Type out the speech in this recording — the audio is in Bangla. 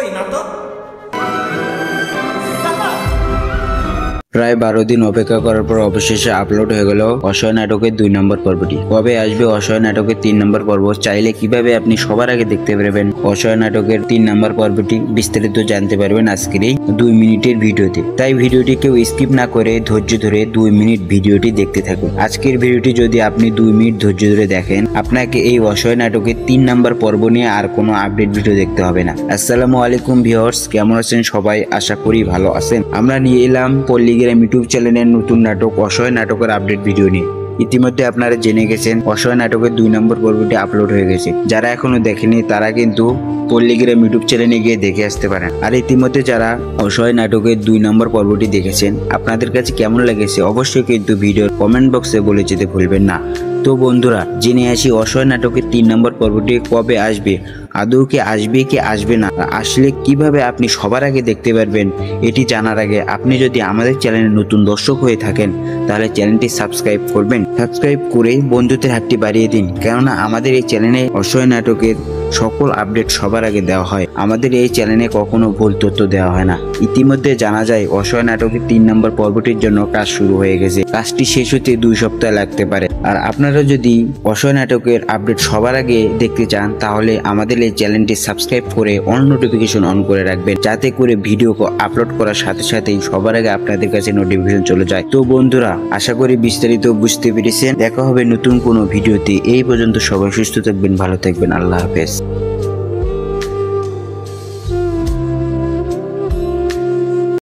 দেখি না তো। প্রায় 12 দিন অপেক্ষা করার পর অবশেষে আপলোড হয়ে গেল অসহায় নাটকের 2 নম্বর পর্বটি। কবে আসবে অসহায় নাটকের 3 নম্বর পর্ব, চাইলে কিভাবে আপনি সবার আগে দেখতে পারবেন অসহায় নাটকের 3 নম্বর পর্বটি, বিস্তারিত জানতে পারবেন আজকের এই 2 মিনিটের ভিডিওতে। তাই ভিডিওটি কেউ স্কিপ না করে ধৈর্য ধরে 2 মিনিট ভিডিওটি দেখতে থাকুন। আজকের ভিডিওটি যদি আপনি 2 মিনিট ধৈর্য ধরে দেখেন, আপনাকে এই অসহায় নাটকের 3 নম্বর পর্ব নিয়ে আর কোনো আপডেট ভিডিও দেখতে হবে না। আসসালামু আলাইকুম ভিউয়ার্স, কেমন আছেন সবাই? আশা করি ভালো আছেন। আমরা নিয়ে এলাম পল্লীগ্রাম ইউটিউব চ্যানেলের নতুন নাটক অসহায় নাটকের আপডেট ভিডিও নিয়ে। ইতিমধ্যে আপনারা জেনে গেছেন অসহায় নাটকের 2 নম্বর পর্বটি আপলোড হয়ে গেছে। যারা এখনো দেখেনি তারা কিন্তু পল্লীগ্রাম ইউটিউব চ্যানেলে গিয়ে দেখে আসতে পারেন। আর ইতিমধ্যে যারা অসহায় নাটকের 2 নম্বর পর্বটি দেখেছেন, আপনাদের কাছে কেমন লেগেছে অবশ্যই কিন্তু ভিডিওর কমেন্ট বক্সে বলে যেতে ভুলবেন না। তো বন্ধুরা, জেনে আসি অসহায় নাটকের 3 নম্বর পর্বটি কবে আসবে, আদৌ কি আসবে কি আসবে না, আসলে কিভাবে আপনি সবার আগে দেখতে পারবেন। এটি জানার আগে আপনি যদি আমাদের চ্যানেলে নতুন দর্শক হয়ে থাকেন তাহলে চ্যানেলটি সাবস্ক্রাইব করবেন। সাবস্ক্রাইব করে বন্ধুত্বের হাতটি বাড়িয়ে দিন, কেননা আমাদের এই চ্যানেলে অসহায় নাটকের সকল আপডেট সবার আগে দেওয়া হয়। আমাদের এই চ্যানেলে কখনো ভুল তথ্য দেওয়া হয় না। ইতিমধ্যে জানা যায় অসহায় নাটকের 3 নম্বর পর্বটির জন্য কাজ শুরু হয়ে গেছে। কাজটি শেষ হতে 2 সপ্তাহ লাগতে পারে। আর আপনারা যদি অসহায় নাটকের আপডেট সবার আগে দেখতে চান তাহলে আমাদের এই চ্যানেলটি সাবস্ক্রাইব করে অন নোটিফিকেশন অন করে রাখবেন, যাতে করে ভিডিও আপলোড করার সাথে সাথেই সবার আগে আপনাদের কাছে নোটিফিকেশন চলে যায়। তো বন্ধুরা, আশা করি বিস্তারিত বুঝতে পেরেছেন। দেখা হবে নতুন কোনো ভিডিওতে। এই পর্যন্ত সবাই সুস্থ থাকবেন, ভালো থাকবেন। আল্লাহ হাফেজ।